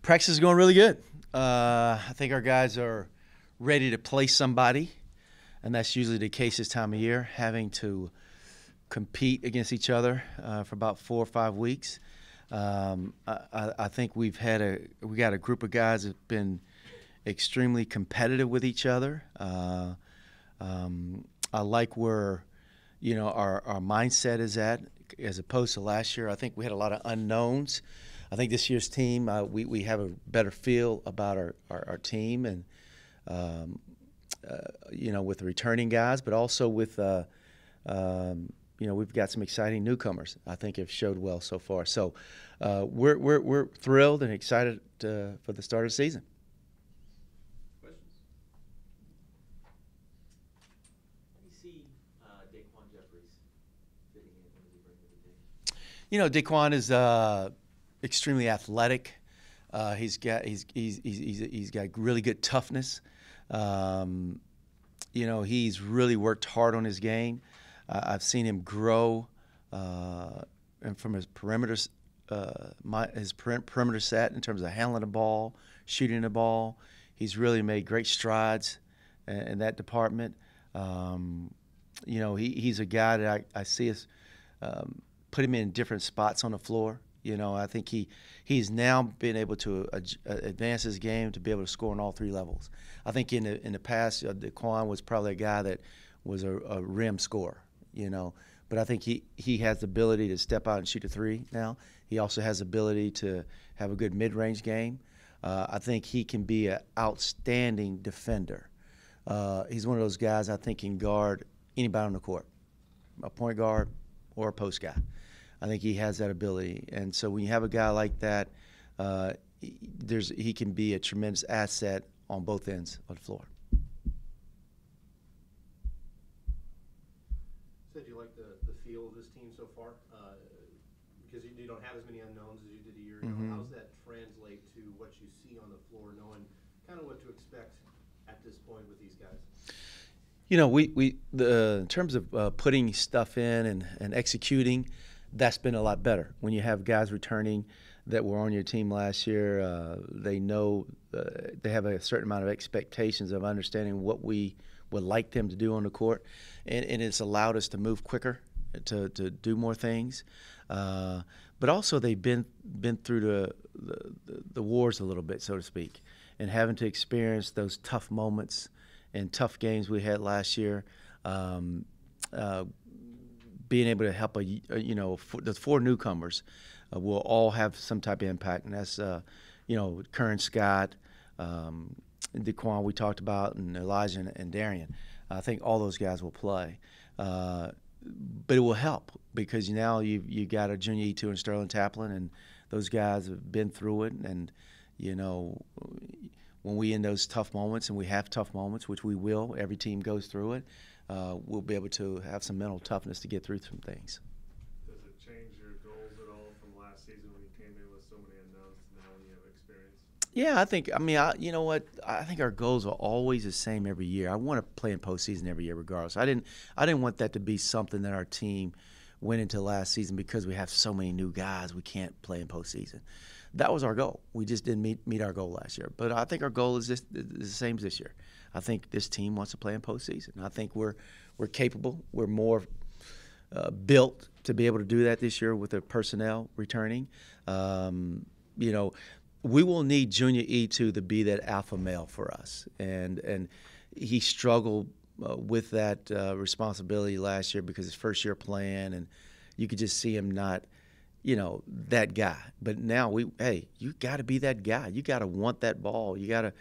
Practice is going really good. I think our guys are ready to play somebody, and that's usually the case this time of year, having to compete against each other for about 4 or 5 weeks. I think we got a group of guys that have been extremely competitive with each other. I like where our mindset is at as opposed to last year. I think we had a lot of unknowns. I think this year's team, we have a better feel about our team and, with the returning guys, but also with, we've got some exciting newcomers I think have showed well so far. So we're thrilled and excited for the start of the season. Questions? How do you see Daquan Jeffries fitting in? What does he bring to the team? Daquan is extremely athletic. He's got really good toughness. He's really worked hard on his game. I've seen him grow, and from his perimeter set in terms of handling the ball, shooting the ball. He's really made great strides in that department. He's a guy that I see us put him in different spots on the floor. I think he's now been able to advance his game to be able to score on all 3 levels. I think in the past, Daquan was probably a guy that was a rim scorer, But I think he has the ability to step out and shoot a 3 now. He also has the ability to have a good mid-range game. I think he can be an outstanding defender. He's one of those guys I think can guard anybody on the court, a point guard or a post guy. I think he has that ability, and so when you have a guy like that, he can be a tremendous asset on both ends of the floor. Said you like the feel of this team so far, because you don't have as many unknowns as you did a year ago. Mm-hmm. How does that translate to what you see on the floor, knowing kind of what to expect at this point with these guys? In terms of putting stuff in and executing, that's been a lot better. When you have guys returning that were on your team last year, they know they have a certain amount of expectations of understanding what we would like them to do on the court, and it's allowed us to move quicker, to do more things. But also they've been through the wars a little bit, so to speak, and having to experience those tough moments and tough games we had last year. Being able to help the 4 newcomers will all have some type of impact, and that's Curran, Scott, Daquan we talked about, and Elijah and Darian. I think all those guys will play, but it will help because now you got a junior E2 and Sterling Taplin, and those guys have been through it, and when we in those tough moments, and we have tough moments, which we will, every team goes through it. We'll be able to have some mental toughness to get through some things. Does it change your goals at all from last season when you came in with so many unknowns to now when you have experience? Yeah, I think our goals are always the same every year. I want to play in postseason every year regardless. I didn't want that to be something that our team went into last season because we have so many new guys we can't play in postseason. That was our goal. We just didn't meet our goal last year. But I think our goal is the same as this year. I think this team wants to play in postseason. I think we're capable. We're more built to be able to do that this year with the personnel returning. We will need Junior E2 to be that alpha male for us, and he struggled with that responsibility last year because his first year playing, and you could just see him not, that guy. But now you got to be that guy. You got to want that ball. You got to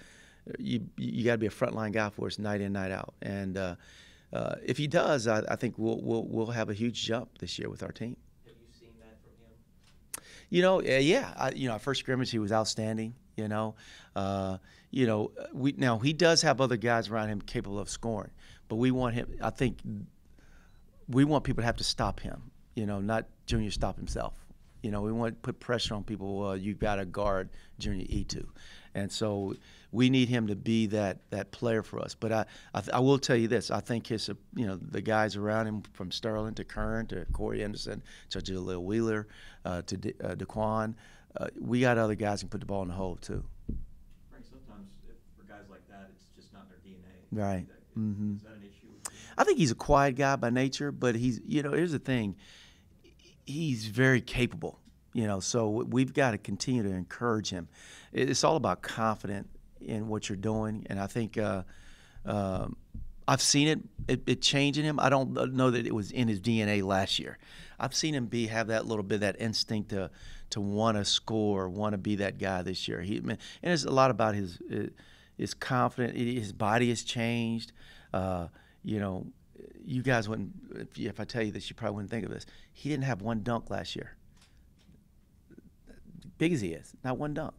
be a frontline guy for us night in, night out. And if he does, I think we'll have a huge jump this year with our team. Have you seen that from him? Yeah. Our first scrimmage, he was outstanding. Now he does have other guys around him capable of scoring, but we want him. I think we want people to have to stop him. Not Junior stop himself. We want to put pressure on people. Well, you got to guard Junior E2, and so we need him to be that player for us. But I will tell you this: I think the guys around him, from Sterling to Curran to Corey Anderson to Jaleel Wheeler to Daquan, we got other guys who can put the ball in the hole too. Frank, sometimes for guys like that, it's just not in their DNA. Right. Mm-hmm. Is that an issue with you? I think he's a quiet guy by nature, but here's the thing. He's very capable, so we've got to continue to encourage him. It's all about confidence in what you're doing, and I think I've seen it change in him. I don't know that it was in his DNA last year. I've seen him have that little bit of that instinct to want to score, want to be that guy this year. And it's a lot about his confidence. His body has changed. You guys wouldn't, if I tell you this, you probably wouldn't think of this. He didn't have one dunk last year. Big as he is, not one dunk.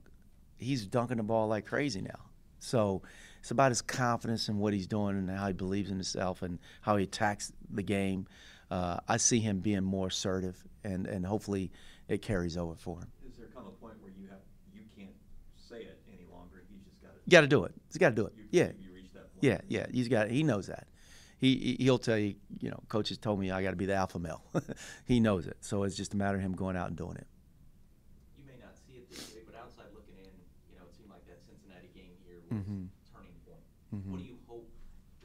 He's dunking the ball like crazy now. So it's about his confidence in what he's doing and how he believes in himself and how he attacks the game. I see him being more assertive, and hopefully it carries over for him. Does there come a point where you can't say it any longer? You just got to. You got to do it. He's got to do it. You reach that point. Yeah. He knows that. He'll tell you, coaches told me I got to be the alpha male. He knows it. So it's just a matter of him going out and doing it. You may not see it this way, but outside looking in, it seemed like that Cincinnati game here was a turning point. Mm-hmm. What do you hope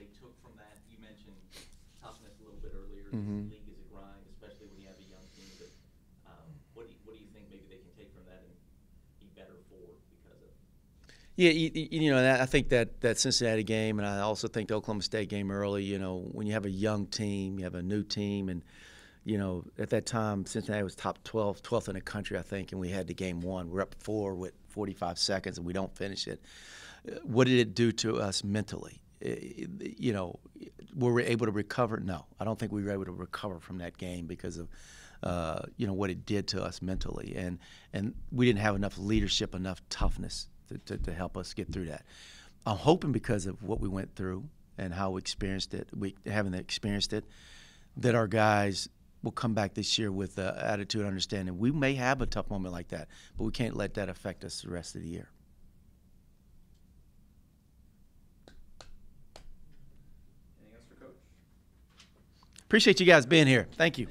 they took from that? You mentioned toughness a little bit earlier. Mm-hmm. This league is a grind, especially when you have a young team. But what do you think maybe they can take from that and be better for because of it? Yeah, I think that Cincinnati game, and I also think the Oklahoma State game early, when you have a young team, you have a new team, and, at that time, Cincinnati was top 12th in the country, I think, and we had the game won. We're up 4 with 45 seconds, and we don't finish it. What did it do to us mentally? Were we able to recover? No, I don't think we were able to recover from that game because of what it did to us mentally, and we didn't have enough leadership, enough toughness to help us get through that. I'm hoping because of what we went through and how we experienced it, that our guys will come back this year with the attitude and understanding we may have a tough moment like that, but we can't let that affect us the rest of the year. Anything else for Coach? Appreciate you guys being here. Thank you.